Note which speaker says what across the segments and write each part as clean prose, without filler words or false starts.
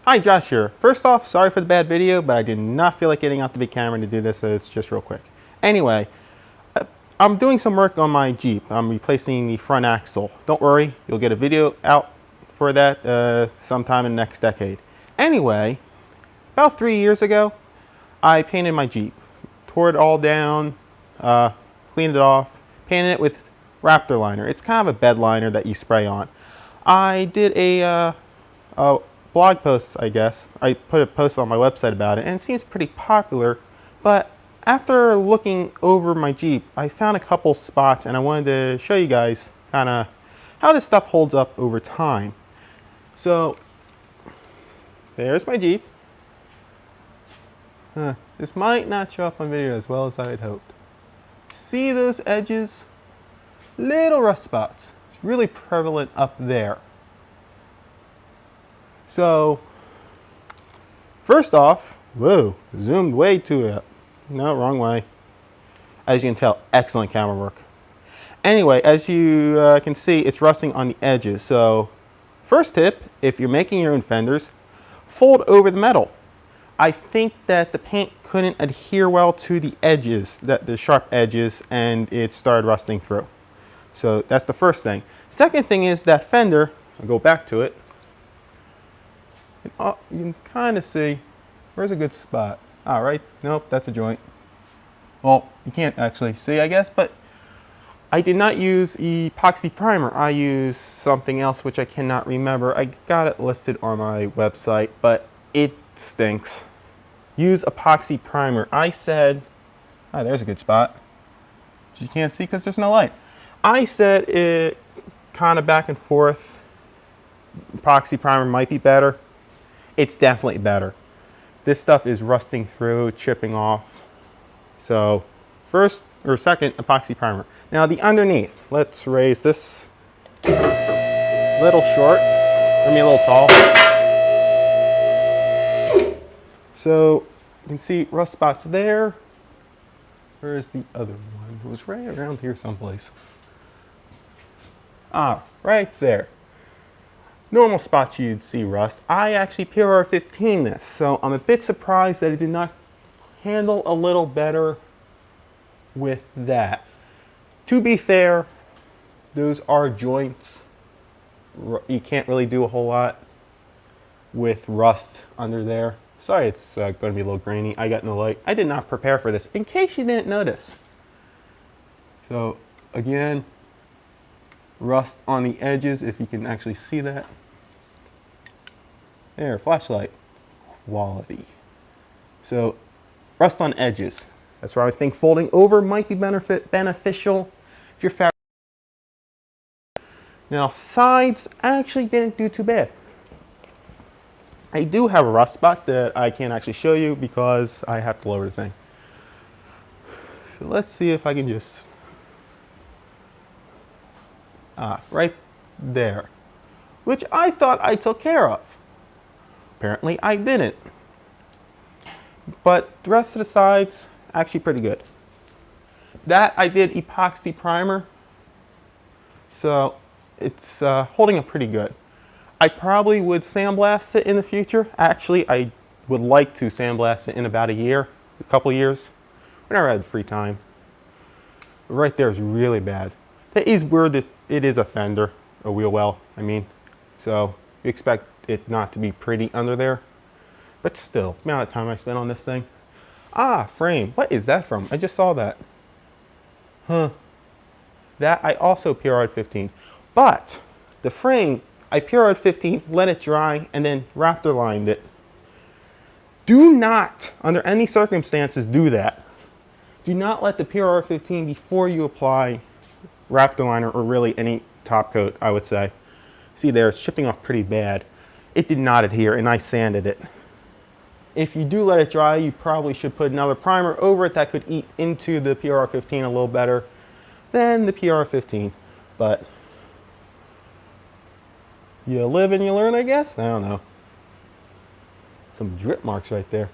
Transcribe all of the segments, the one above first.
Speaker 1: Hi, Josh here. First off, sorry for the bad video, but I did not feel like getting out the big camera to do this, so it's just real quick. Anyway, I'm doing some work on my Jeep. I'm replacing the front axle. Don't worry, you'll get a video out for that sometime in the next decade. Anyway, about 3 years ago, I painted my Jeep. Tore it all down, cleaned it off, painted it with Raptor liner. It's kind of a bed liner that you spray on. I did a blog post, I guess. I put a post on my website about it, and it seems pretty popular, but after looking over my Jeep, I found a couple spots, and I wanted to show you guys kind of how this stuff holds up over time. So, there's my Jeep. This might not show up on video as well as I had hoped. See those edges? Little rust spots. It's really prevalent up there. So, first off, whoa, zoomed way too up. No, wrong way. As you can tell, excellent camera work. Anyway, as you can see, it's rusting on the edges. So, first tip, if you're making your own fenders, fold over the metal. I think that the paint couldn't adhere well to the edges, the sharp edges, and it started rusting through. So that's the first thing. Second thing is that fender, I'll go back to it. You can kind of see, where's a good spot? All right, nope, that's a joint. Well, you can't actually see, I guess, but I did not use Epoxy Primer. I used something else which I cannot remember. I got it listed on my website, but it stinks. Use Epoxy Primer. I said, oh, there's a good spot. You can't see because there's no light. I said it kind of back and forth. Epoxy Primer might be better. It's definitely better. This stuff is rusting through, chipping off. So first or second, Epoxy Primer. Now the underneath, let's raise this a little short, I mean a little tall. So you can see rust spots there. Where's the other one? It was right around here someplace. Ah, right there. Normal spots you'd see rust. I actually PRR15 this, so I'm a bit surprised that it did not handle a little better with that. To be fair, those are joints. You can't really do a whole lot with rust under there. Sorry, it's going to be a little grainy. I got no light. I did not prepare for this, in case you didn't notice. So, again, rust on the edges, if you can actually see that. There, flashlight quality. So, rust on edges. That's why I think folding over might be beneficial if you're fabric. Now, sides actually didn't do too bad. I do have a rust spot that I can't actually show you because I have to lower the thing. So let's see if I can just, right there, which I thought I took care of. Apparently I didn't. But the rest of the sides, actually pretty good. That I did Epoxy Primer, so it's holding up pretty good. I probably would sandblast it in the future. Actually, I would like to sandblast it in about a couple years, whenever I have free time. But right there is really bad. That is where it is a fender, a wheel well, I mean. So you expect it not to be pretty under there. But still, the amount of time I spent on this thing. Ah, frame. What is that from? I just saw that. Huh. That I also PR'd 15. But the frame, I PR'd 15, let it dry, and then Raptor lined it. Do not, under any circumstances, do that. Do not let the PRR 15 before you apply Raptor liner or really any top coat, I would say. See there, it's chipping off pretty bad. It did not adhere, and I sanded it. If you do let it dry, you probably should put another primer over it that could eat into the PRR 15 a little better than the PRR 15. But you live and you learn, I guess? I don't know. Some drip marks right there.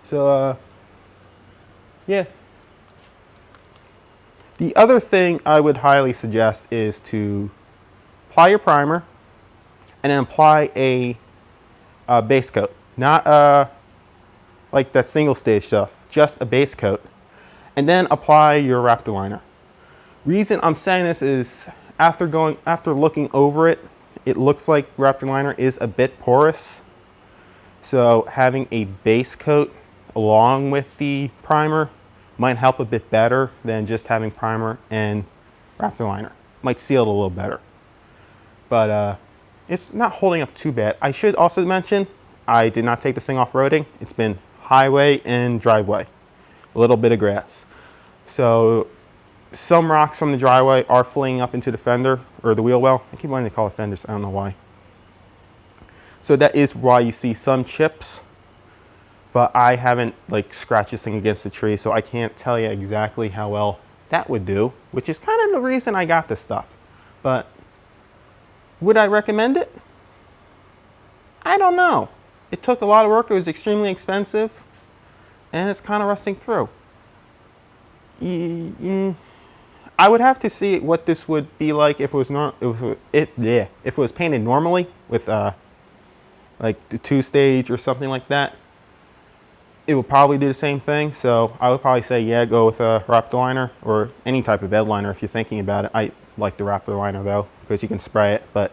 Speaker 1: So, yeah. The other thing I would highly suggest is to apply your primer and then apply a base coat, not like that single stage stuff, just a base coat, and then apply your Raptor liner. Reason I'm saying this is after looking over it, it looks like Raptor liner is a bit porous. So having a base coat along with the primer might help a bit better than just having primer and Raptor liner. Might seal it a little better. But it's not holding up too bad. I should also mention, I did not take this thing off-roading. It's been highway and driveway. A little bit of grass. So some rocks from the driveway are fleeing up into the fender or the wheel well. I keep wanting to call it fenders, I don't know why. So that is why you see some chips, but I haven't like scratched this thing against the tree, so I can't tell you exactly how well that would do, which is kind of the reason I got this stuff. But would I recommend it? I don't know. It took a lot of work, it was extremely expensive, and it's kind of rusting through. I would have to see what this would be like if it was painted normally with like the 2-stage or something like that. It will probably do the same thing. So I would probably say, yeah, go with a Raptor liner or any type of bed liner if you're thinking about it. I like the Raptor liner though because you can spray it. But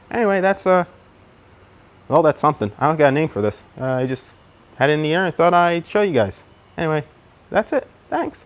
Speaker 1: anyway, that's well, that's something. I don't got a name for this. I just had it in the air and thought I'd show you guys. Anyway, that's it. Thanks.